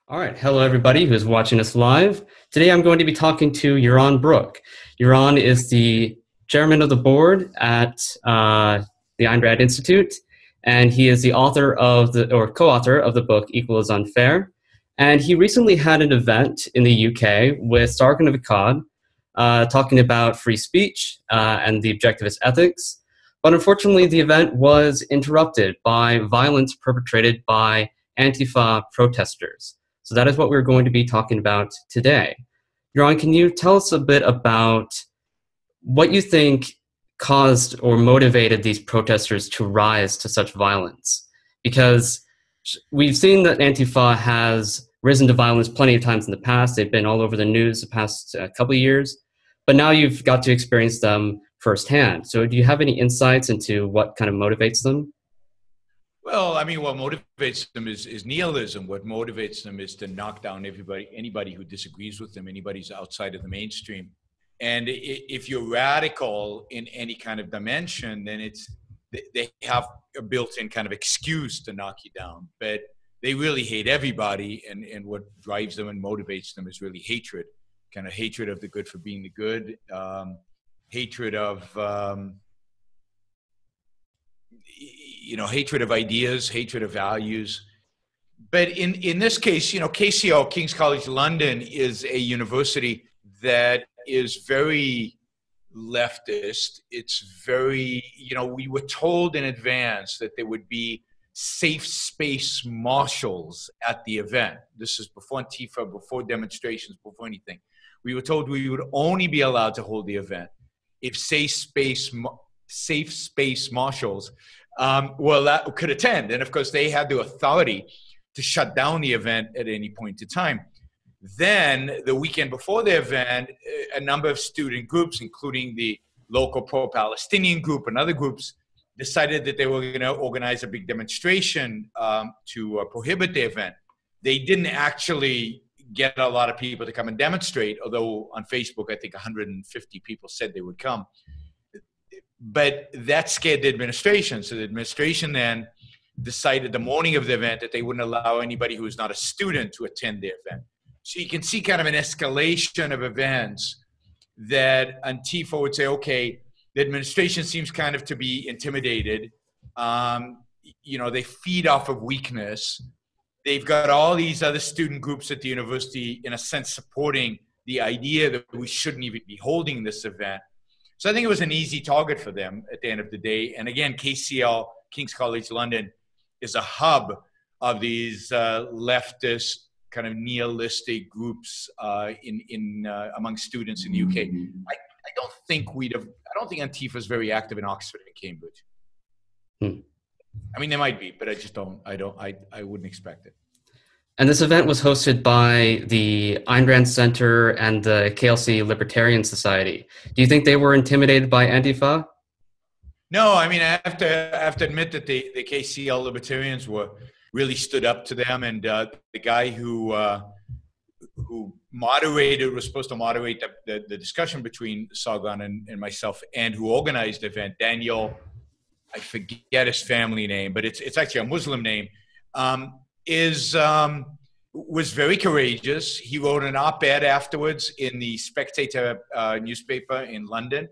All right. Hello, everybody who's watching us live. Today I'm going to be talking to Yaron Brook. Yaron is the chairman of the board at the Ayn Rand Institute, and he is the author of or co-author of the book Equal is Unfair. And he recently had an event in the UK with Sargon of Akkad talking about free speech and the objectivist ethics. But unfortunately, the event was interrupted by violence perpetrated by Antifa protesters. So that is what we're going to be talking about today. Yaron, can you tell us a bit about what you think caused or motivated these protesters to rise to such violence? Because we've seen that Antifa has risen to violence plenty of times in the past. They've been all over the news the past couple of years, but now you've got to experience them firsthand. So do you have any insights into what kind of motivates them? Well, I mean, what motivates them is nihilism. What motivates them is to knock down anybody who disagrees with them, anybody who's outside of the mainstream. And if you're radical in any kind of dimension, then they have a built-in kind of excuse to knock you down. But they really hate everybody, and what drives them and motivates them is really hatred, kind of hatred of the good for being the good, hatred of hatred of ideas, hatred of values. But in this case, KCL, King's College London, is a university that is very leftist. It's very, we were told in advance that there would be safe space marshals at the event. This is before Tifa, before demonstrations, before anything. We were told we would only be allowed to hold the event if safe space marshals could attend. And of course, they had the authority to shut down the event at any point in time. Then the weekend before the event, a number of student groups, including the local pro-Palestinian group and other groups, decided that they were going to organize a big demonstration to prohibit the event. They didn't actually get a lot of people to come and demonstrate, although on Facebook, I think 150 people said they would come. But that scared the administration. So the administration then decided the morning of the event that they wouldn't allow anybody who was not a student to attend the event. So you can see kind of an escalation of events that Antifa would say, okay, the administration seems kind of to be intimidated. They feed off of weakness. They've got all these other student groups at the university, in a sense, supporting the idea that we shouldn't even be holding this event. So I think it was an easy target for them at the end of the day. And again, KCL, King's College London, is a hub of these leftist kind of nihilistic groups among students in the UK. I don't think Antifa is very active in Oxford and Cambridge. I mean, they might be, but I wouldn't expect it. And this event was hosted by the Ayn Rand Center and the KLC Libertarian Society. Do you think they were intimidated by Antifa? No, I mean, I have to admit that the KCL Libertarians really stood up to them, and the guy who was supposed to moderate the discussion between Sargon and myself, and who organized the event, Daniel, I forget his family name, but it's actually a Muslim name, was very courageous. He wrote an op-ed afterwards in the Spectator newspaper in London.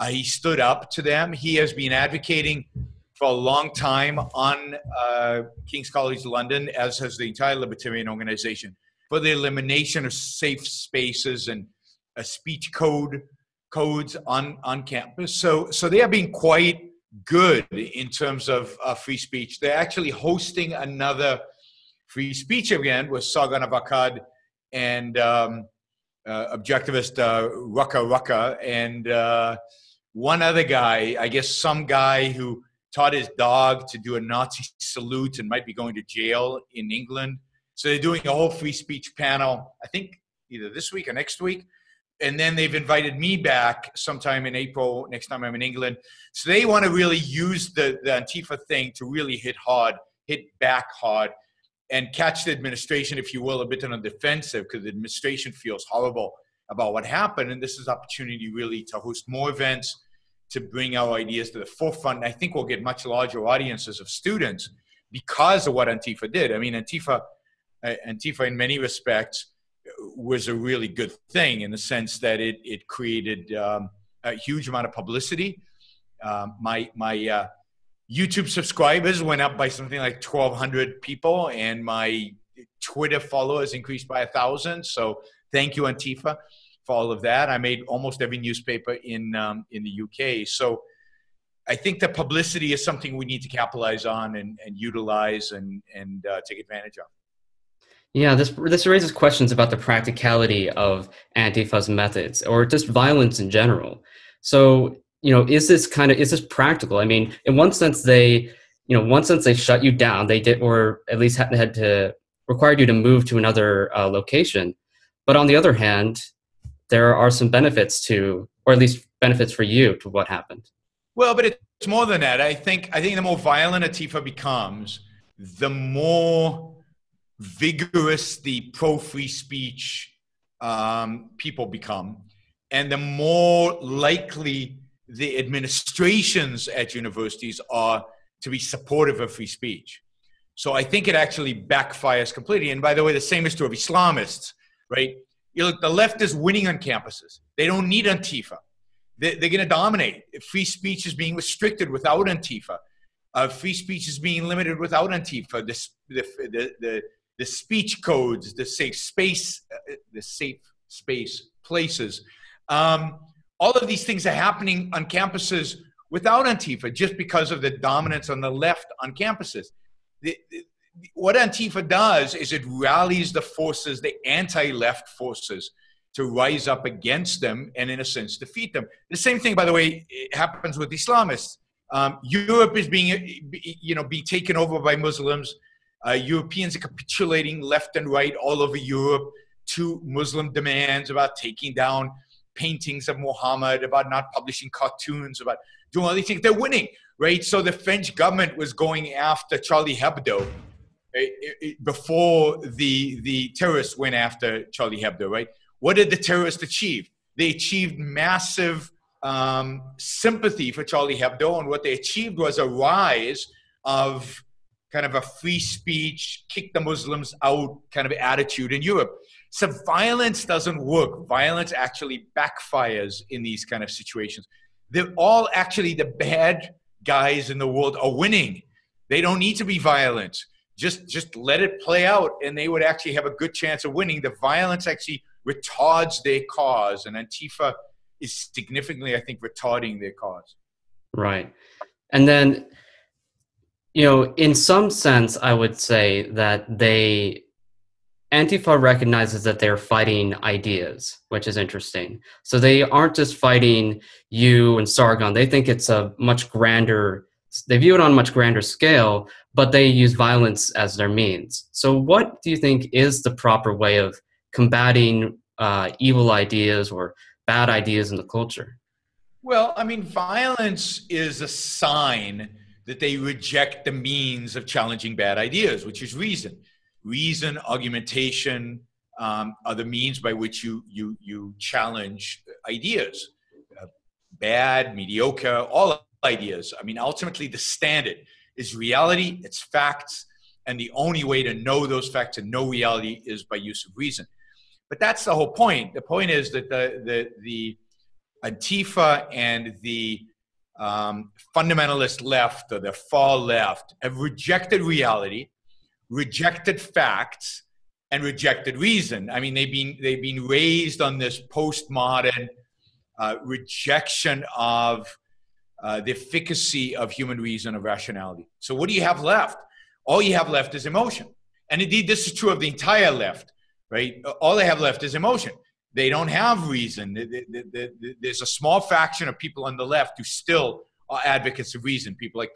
He stood up to them. He has been advocating for a long time on King's College London, as has the entire Libertarian organization, for the elimination of safe spaces and speech codes on campus. So they are being quite good in terms of free speech. They're actually hosting another free speech event with Sargon of Akkad and objectivist Rucka and one other guy, I guess some guy who taught his dog to do a Nazi salute and might be going to jail in England. So they're doing a whole free speech panel, I think either this week or next week. And then they've invited me back sometime in April, next time I'm in England. So they want to really use the Antifa thing to really hit back hard, and catch the administration, if you will, a bit on the defensive, because the administration feels horrible about what happened. And this is opportunity really to host more events, to bring our ideas to the forefront. And I think we'll get much larger audiences of students because of what Antifa did. I mean, Antifa Antifa, in many respects, was a really good thing in the sense that it created a huge amount of publicity. My YouTube subscribers went up by something like 1,200 people, and my Twitter followers increased by 1,000. So thank you, Antifa, for all of that. I made almost every newspaper in the UK. So I think that publicity is something we need to capitalize on and utilize and take advantage of. Yeah, this raises questions about the practicality of Antifa's methods or just violence in general. So, is this practical? I mean, in one sense they shut you down. They did, or at least had to required you to move to another location. But on the other hand, there are some benefits to, or at least benefits for you to what happened. Well, but it's more than that. I think the more violent Antifa becomes, the more vigorous the pro-free speech people become, and the more likely the administrations at universities are to be supportive of free speech. So I think it actually backfires completely. And by the way, the same is true of Islamists, right? Look, the left is winning on campuses. They don't need Antifa. They're going to dominate. Free speech is being restricted without Antifa. Free speech is being limited without Antifa. The speech codes, the safe space places. All of these things are happening on campuses without Antifa, just because of the dominance on the left on campuses. What Antifa does is it rallies the forces, the anti-left forces, to rise up against them and, in a sense, defeat them. The same thing, by the way, happens with Islamists. Europe is being taken over by Muslims. Europeans are capitulating left and right all over Europe to Muslim demands about taking down paintings of Muhammad, about not publishing cartoons, about doing all these things. They're winning, right? So the French government was going after Charlie Hebdo before the terrorists went after Charlie Hebdo, right? What did the terrorists achieve? They achieved massive sympathy for Charlie Hebdo, and what they achieved was a rise of kind of a free speech, kick the Muslims out kind of attitude in Europe. So violence doesn't work. Violence actually backfires in these kind of situations. They're all actually, the bad guys in the world are winning. They don't need to be violent. Just let it play out, and they would actually have a good chance of winning. The violence actually retards their cause, and Antifa is significantly, I think, retarding their cause. Right. And then, in some sense, I would say that Antifa recognizes that they're fighting ideas, which is interesting. So they aren't just fighting you and Sargon. They think it's a much grander, they view it on a much grander scale, but they use violence as their means. So what do you think is the proper way of combating evil ideas or bad ideas in the culture? Well, I mean, violence is a sign that they reject the means of challenging bad ideas, which is reason. Reason, argumentation are the means by which you challenge ideas. Bad, mediocre, all ideas. I mean, ultimately, the standard is reality, it's facts, and the only way to know those facts and know reality is by use of reason. But that's the whole point. The point is that the Antifa and the fundamentalist left, or the far left, have rejected reality, rejected facts, and rejected reason. I mean, they've been raised on this postmodern rejection of the efficacy of human reason, of rationality. So what do you have left? All you have left is emotion. And indeed, this is true of the entire left, right? All they have left is emotion. They don't have reason. There's a small fraction of people on the left who still are advocates of reason, people like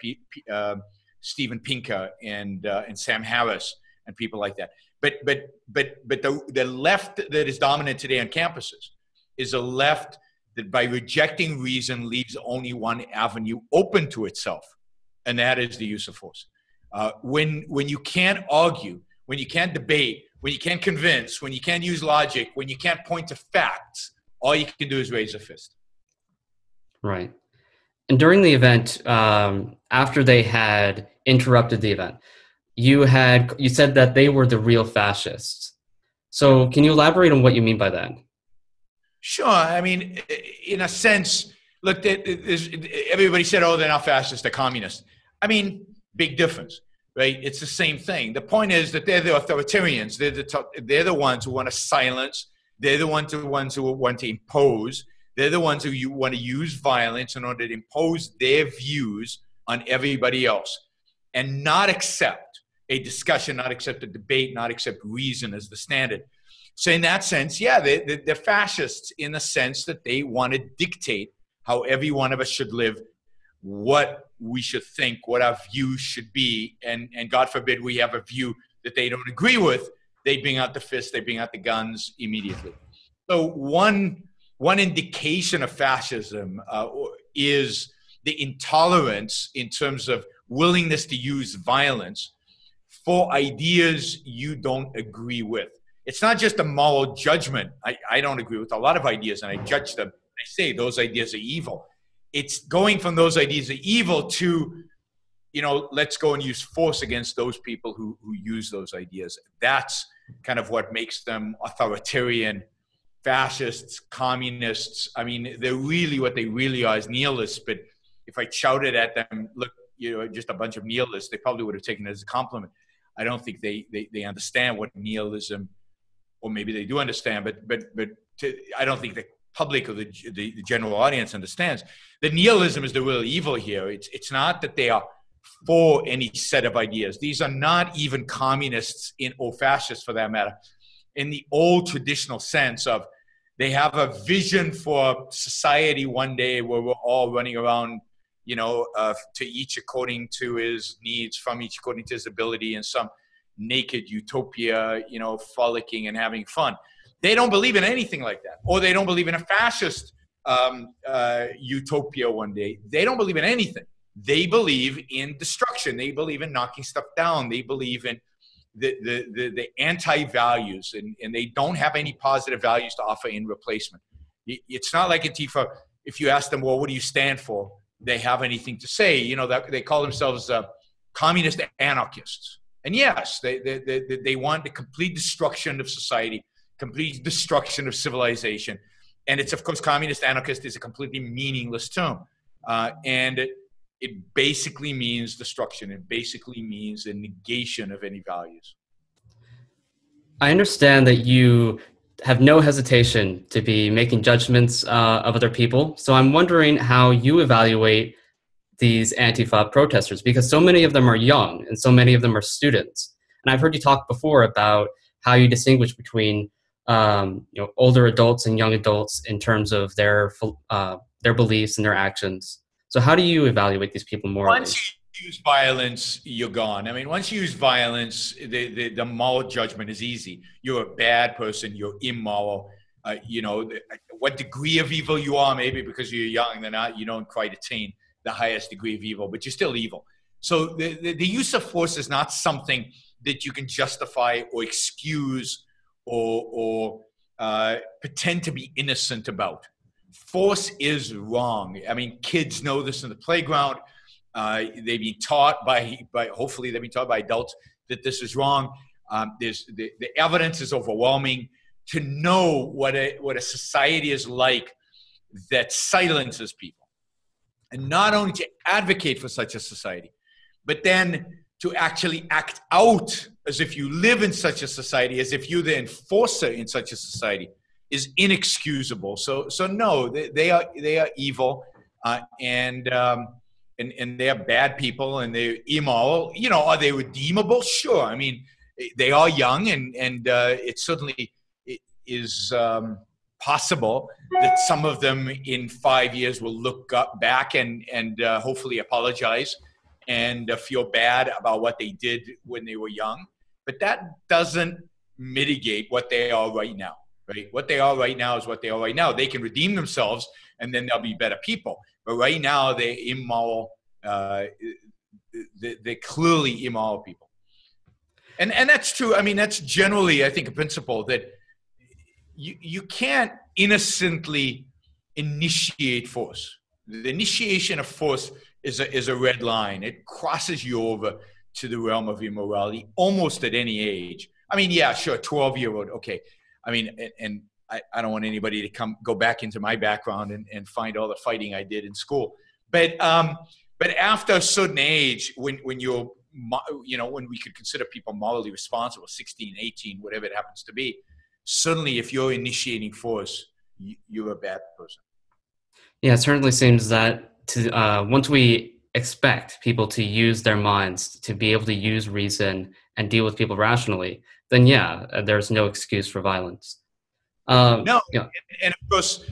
Steven Pinker and Sam Harris and people like that. But the left that is dominant today on campuses is a left that, by rejecting reason, leaves only one avenue open to itself, and that is the use of force. When you can't argue, when you can't debate, when you can't convince, when you can't use logic, when you can't point to facts, all you can do is raise a fist. Right. And during the event, after they had interrupted the event, you said that they were the real fascists. So can you elaborate on what you mean by that? Sure. I mean, in a sense, look, everybody said, oh, they're not fascists, they're communists. I mean, big difference, right? It's the same thing. The point is that they're the authoritarians. They're the ones who want to silence. They're the ones who want to impose. They're the ones who want to use violence in order to impose their views on everybody else and not accept a discussion, not accept a debate, not accept reason as the standard. So in that sense, yeah, they're fascists in the sense that they want to dictate how every one of us should live, what we should think, what our views should be. And God forbid we have a view that they don't agree with, they bring out the fists, they bring out the guns immediately. So one indication of fascism is the intolerance in terms of willingness to use violence for ideas you don't agree with. It's not just a moral judgment. I don't agree with a lot of ideas and I judge them. I say those ideas are evil. It's going from those ideas of evil to, let's go and use force against those people who use those ideas. That's kind of what makes them authoritarian, fascists, communists. I mean, they're really what they really are is nihilists. But if I shouted at them, look, just a bunch of nihilists, they probably would have taken it as a compliment. I don't think they understand what nihilism, or maybe they do understand, but I don't think the public or the general audience understands that nihilism is the real evil here. It's not that they are for any set of ideas. These are not even communists or fascists for that matter, in the old traditional sense of they have a vision for society one day where we're all running around, to each according to his needs, from each according to his ability, in some naked utopia, frolicking and having fun. They don't believe in anything like that. Or they don't believe in a fascist utopia one day. They don't believe in anything. They believe in destruction. They believe in knocking stuff down. They believe in the anti-values, and they don't have any positive values to offer in replacement. It's not like Antifa. If you ask them, well, what do you stand for? They have anything to say. That they call themselves communist anarchists. And yes, they want the complete destruction of society, complete destruction of civilization. And it's, of course, communist anarchist is a completely meaningless term. And it basically means destruction. It basically means a negation of any values. I understand that you have no hesitation to be making judgments of other people. So I'm wondering how you evaluate these Antifa protesters, because so many of them are young and so many of them are students. And I've heard you talk before about how you distinguish between older adults and young adults in terms of their beliefs and their actions. So how do you evaluate these people morally? Once you use violence, you're gone. I mean, once you use violence, the moral judgment is easy. You're a bad person. You're immoral. What degree of evil you are, maybe because you're young, you don't quite attain the highest degree of evil, but you're still evil. So the use of force is not something that you can justify or excuse or pretend to be innocent about. Force is wrong. I mean, kids know this in the playground. They've been taught hopefully they've been taught by adults that this is wrong. The evidence is overwhelming to know what a society is like that silences people. And not only to advocate for such a society, but then to actually act out as if you live in such a society, as if you're the enforcer in such a society, is inexcusable. So no, they are evil, and they are bad people, and they're immoral. Are they redeemable? Sure. I mean, they are young, and it certainly is possible that some of them in 5 years will look back and hopefully apologize and feel bad about what they did when they were young. But that doesn't mitigate what they are right now, right? What they are right now is what they are right now. They can redeem themselves and then they'll be better people. But right now they're immoral. They're clearly immoral people. And that's true. I mean, that's generally, I think, a principle that you can't innocently initiate force. The initiation of force is a red line. It crosses you over to the realm of immorality almost at any age. I mean, yeah, sure, 12-year-old, okay. I mean, and I don't want anybody to go back into my background and find all the fighting I did in school. But after a certain age, when you're, when we could consider people morally responsible, 16, 18, whatever it happens to be, suddenly if you're initiating force, you're a bad person. Yeah, it certainly seems that once we expect people to use their minds, to be able to use reason and deal with people rationally, then yeah, there's no excuse for violence. No, yeah. and of course,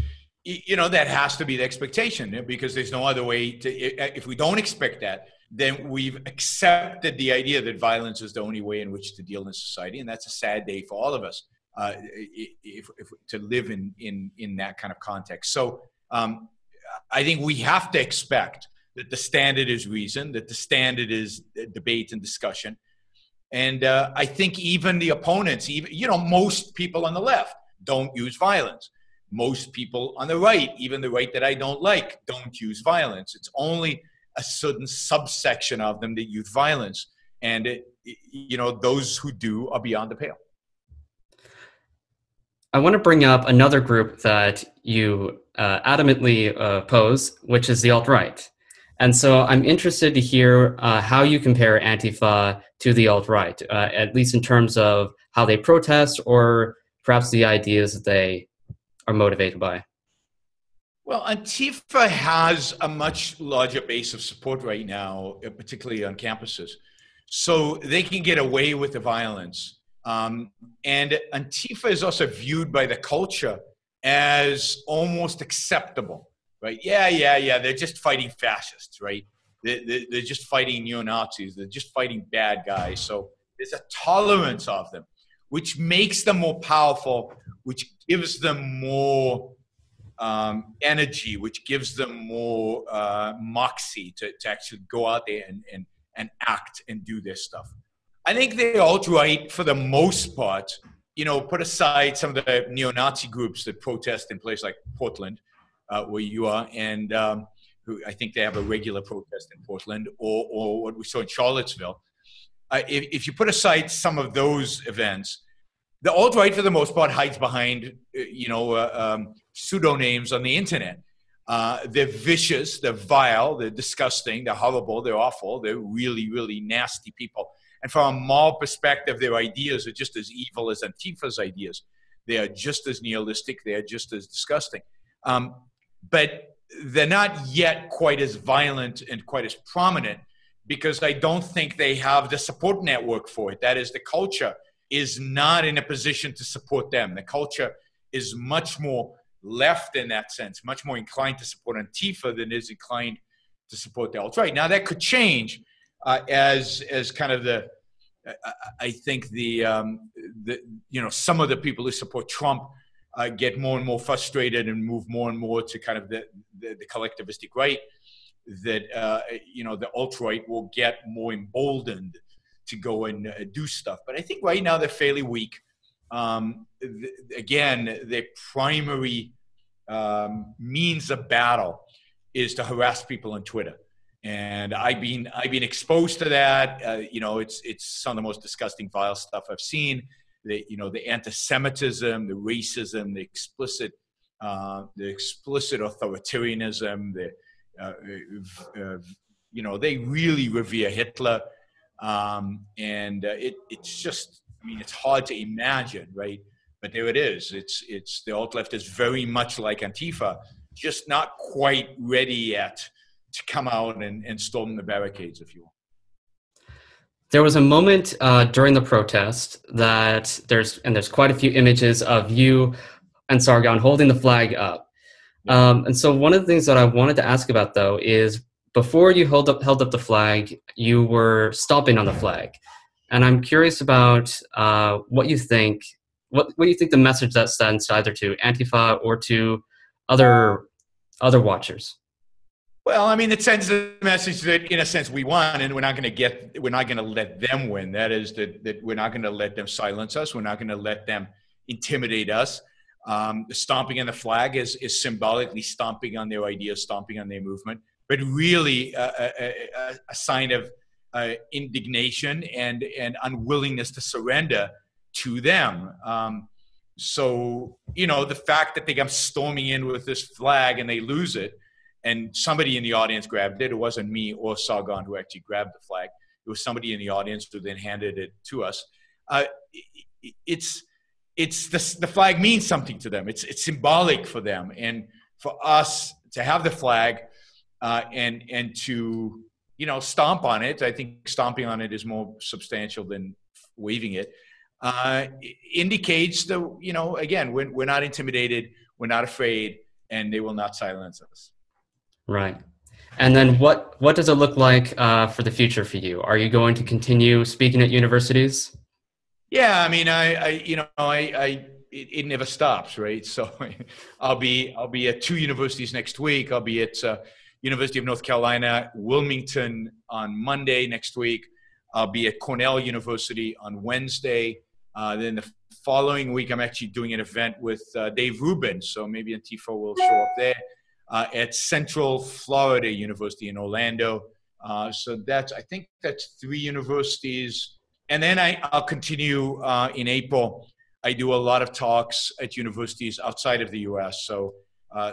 that has to be the expectation, because there's no other way to. If we don't expect that, then we've accepted the idea that violence is the only way in which to deal in society, and that's a sad day for all of us if to live in that kind of context. So I think we have to expect that the standard is reason, that the standard is debate and discussion, and I think even the opponents, most people on the left don't use violence. Most people on the right, even the right that I don't like, don't use violence. It's only a certain subsection of them that use violence. And, those who do are beyond the pale. I want to bring up another group that you adamantly oppose, which is the alt-right. And so I'm interested to hear how you compare Antifa to the alt-right, at least in terms of how they protest or perhaps the ideas that they are motivated by. Well, Antifa has a much larger base of support right now, particularly on campuses. So they can get away with the violence. And Antifa is also viewed by the culture as almost acceptable, right? Yeah. They're just fighting fascists, right? They're just fighting neo-Nazis. They're just fighting bad guys. So there's a tolerance of them, which makes them more powerful, which gives them more energy, which gives them more moxie to actually go out there and act and do this stuff. I think the alt-right, for the most part, put aside some of the neo-Nazi groups that protest in places like Portland, where you are, and who I think they have a regular protest in Portland, or what we saw in Charlottesville. If you put aside some of those events, the alt-right, for the most part, hides behind, pseudonames on the internet. They're vicious, they're vile, they're disgusting, they're horrible, they're awful, they're really, really nasty people. And from a moral perspective, their ideas are just as evil as Antifa's ideas. They are just as nihilistic, they are just as disgusting. But they're not yet quite as violent and quite as prominent, because I don't think they have the support network for it. That is, the culture is not in a position to support them. The culture is much more left in that sense, much more inclined to support Antifa than is inclined to support the alt-right. Now that could change as kind of I think some of the people who support Trump get more and more frustrated and move more and more to kind of the collectivistic right, that the alt-right will get more emboldened to go and do stuff. But I think right now they're fairly weak. Again, their primary means of battle is to harass people on Twitter, and I've been exposed to that. It's some of the most disgusting, vile stuff I've seen. The anti-Semitism, the racism, the explicit authoritarianism. They really revere Hitler. It's just, it's hard to imagine, right? But there it is. It's the alt-left is very much like Antifa, just not quite ready yet to come out and storm the barricades, if you will. There was a moment during the protest that there's quite a few images of you and Sargon holding the flag up. And so one of the things that I wanted to ask about, though, is before you held up the flag, you were stomping on the flag. And I'm curious about what you think the message that sends either to Antifa or to other watchers. Well, it sends the message that, in a sense, we won, and we're not going to let them win. That is that we're not going to let them silence us. We're not going to let them intimidate us. The stomping on the flag is symbolically stomping on their ideas, stomping on their movement, but really a sign of indignation and unwillingness to surrender to them. So, the fact that they come storming in with this flag and they lose it, and somebody in the audience grabbed it. It wasn't me or Sargon who actually grabbed the flag. It was somebody in the audience who then handed it to us. The flag means something to them. It's symbolic for them. And for us to have the flag and to, stomp on it, I think stomping on it is more substantial than waving it. Indicates that, again, we're not intimidated, we're not afraid, and they will not silence us. Right. And then what does it look like for the future for you? Are you going to continue speaking at universities? Yeah, I mean, it never stops, right? So I'll be at 2 universities next week. I'll be at University of North Carolina, Wilmington on Monday next week. I'll be at Cornell University on Wednesday. Then the following week, I'm actually doing an event with Dave Rubin. So maybe Antifa will show up there at Central Florida University in Orlando. So I think that's 3 universities. And then I'll continue in April. I do a lot of talks at universities outside of the US. So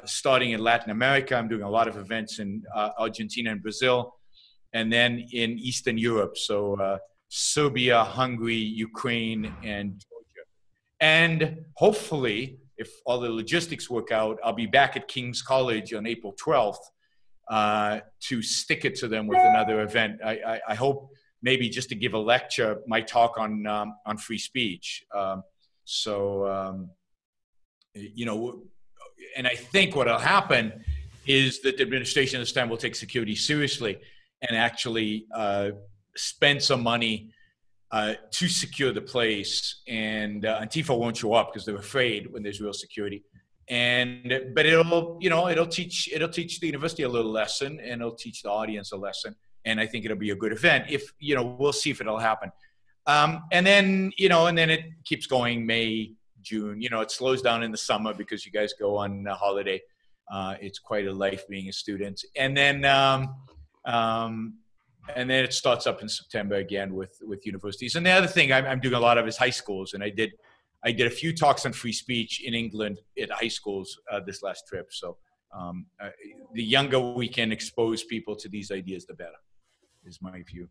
starting in Latin America, I'm doing a lot of events in Argentina and Brazil, and then in Eastern Europe. So Serbia, Hungary, Ukraine, and Georgia. And hopefully, if all the logistics work out, I'll be back at King's College on April 12th to stick it to them with another event. I hope maybe just to give a lecture, my talk on free speech. And I think what will happen is that the administration this time will take security seriously and actually spend some money to secure the place. And Antifa won't show up because they're afraid when there's real security. But it'll teach the university a little lesson, and it'll teach the audience a lesson. And I think it'll be a good event. If we'll see if it'll happen. And then it keeps going May, June. It slows down in the summer because you guys go on a holiday. It's quite a life being a student. And then it starts up in September again with universities. And the other thing I'm doing a lot of is high schools. And I did a few talks on free speech in England at high schools this last trip. So the younger we can expose people to these ideas, the better, is my view.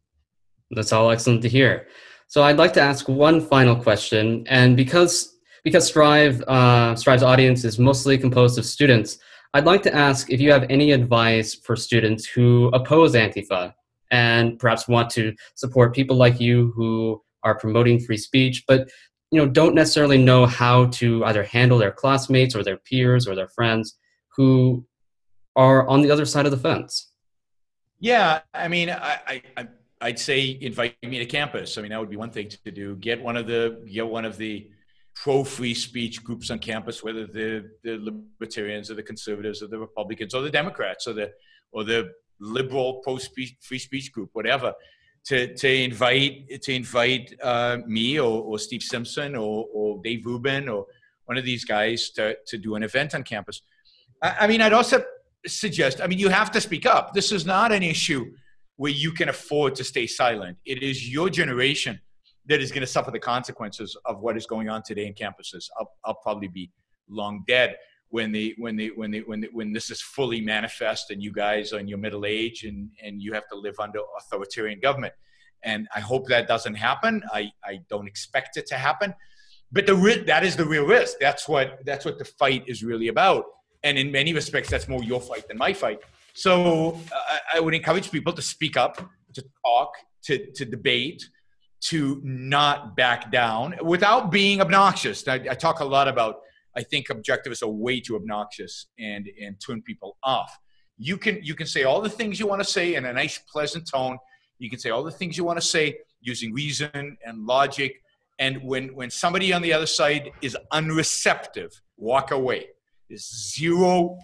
That's all excellent to hear. So I'd like to ask one final question. And because Strive's audience is mostly composed of students, I'd like to ask if you have any advice for students who oppose Antifa and perhaps want to support people like you who are promoting free speech, but don't necessarily know how to either handle their classmates or their peers or their friends who are on the other side of the fence. Yeah, I mean, I'd say invite me to campus. I mean, that would be one thing to do. Get one of the pro-free speech groups on campus, whether the libertarians or the conservatives or the Republicans or the Democrats or the liberal pro-free speech group, whatever, to invite me or Steve Simpson or Dave Rubin or one of these guys to do an event on campus. I mean, I'd also suggest, you have to speak up. This is not an issue where you can afford to stay silent. It is your generation that is going to suffer the consequences of what is going on today in campuses. I'll probably be long dead when this is fully manifest and you guys are in your middle age and you have to live under authoritarian government. And I hope that doesn't happen. I don't expect it to happen, but that is the real risk. That's what the fight is really about. And in many respects, that's more your fight than my fight. So I would encourage people to speak up, to talk, to debate, to not back down without being obnoxious. I talk a lot about, I think objectivists are way too obnoxious and turn people off. You can say all the things you want to say in a nice, pleasant tone. You can say all the things you want to say using reason and logic. And when somebody on the other side is unreceptive, walk away. There's zero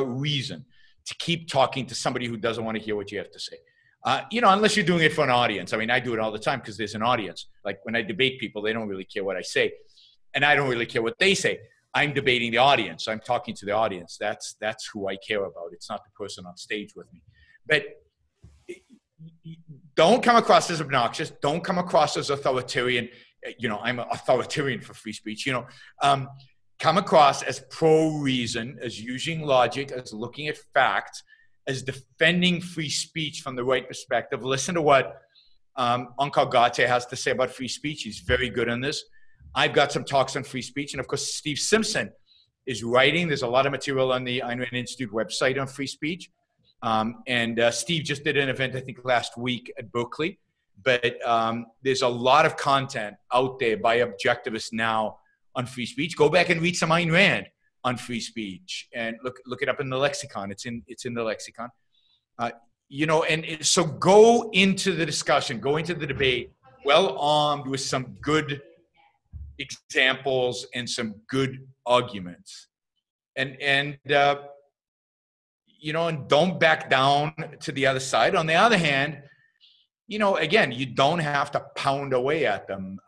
reason to keep talking to somebody who doesn't want to hear what you have to say. Unless you're doing it for an audience. I mean, I do it all the time because there's an audience. Like when I debate people, they don't really care what I say. And I don't really care what they say. I'm debating the audience. I'm talking to the audience. That's who I care about. It's not the person on stage with me. But don't come across as obnoxious. Don't come across as authoritarian. You know, I'm an authoritarian for free speech. You know, come across as pro-reason, as using logic, as looking at facts, as defending free speech from the right perspective. Listen to what Uncle Gate has to say about free speech. He's very good on this. I've got some talks on free speech. And of course, Steve Simpson is writing. There's a lot of material on the Ayn Rand Institute website on free speech. Steve just did an event, I think, last week at Berkeley. But there's a lot of content out there by objectivists now on free speech. Go back and read some Ayn Rand on free speech and look it up in the lexicon. It's in the lexicon. You know, and so go into the discussion, go into the debate well armed with some good examples and some good arguments. And you know, and don't back down to the other side. On the other hand, you know, again, you don't have to pound away at them.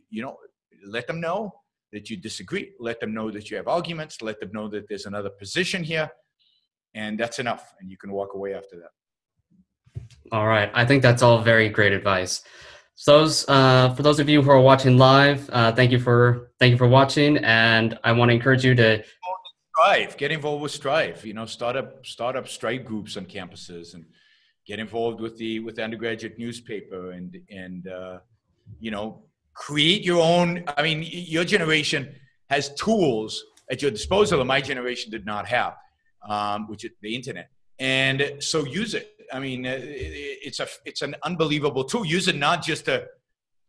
You know, let them know that you disagree. Let them know that you have arguments. Let them know that there's another position here. And that's enough. And you can walk away after that. All right. I think that's all very great advice. So for those of you who are watching live, thank you for watching. And I want to encourage you to get involved with Strive. You know, start up Strive groups on campuses and get involved with the undergraduate newspaper and you know, create your own. I mean, your generation has tools at your disposal that my generation did not have, which is the internet. And so use it. I mean, it's an unbelievable tool. Use it not just to,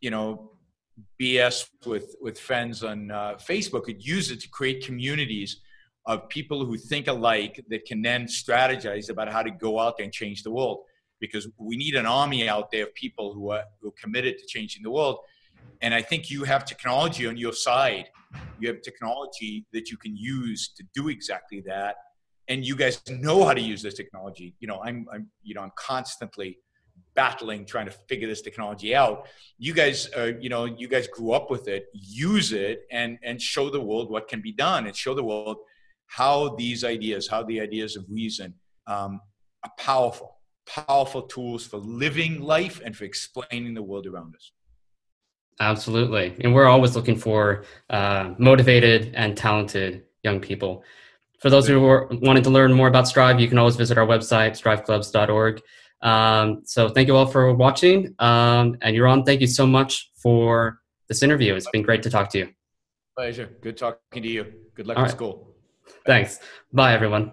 you know, BS with friends on Facebook. Use it to create communities of people who think alike that can then strategize about how to go out there and change the world. Because we need an army out there of people who are committed to changing the world. And I think you have technology on your side. You have technology that you can use to do exactly that. And you guys know how to use this technology. You know, I'm constantly battling, trying to figure this technology out. You guys, you know, you guys grew up with it. Use it and show the world what can be done, and show the world how the ideas of reason are powerful tools for living life and for explaining the world around us. Absolutely. And we're always looking for motivated and talented young people. For those who are wanting to learn more about Strive, you can always visit our website, striveclubs.org. So thank you all for watching. And Yaron, thank you so much for this interview. It's been great to talk to you. Pleasure. Good talking to you. Good luck in school. Thanks. Bye, everyone.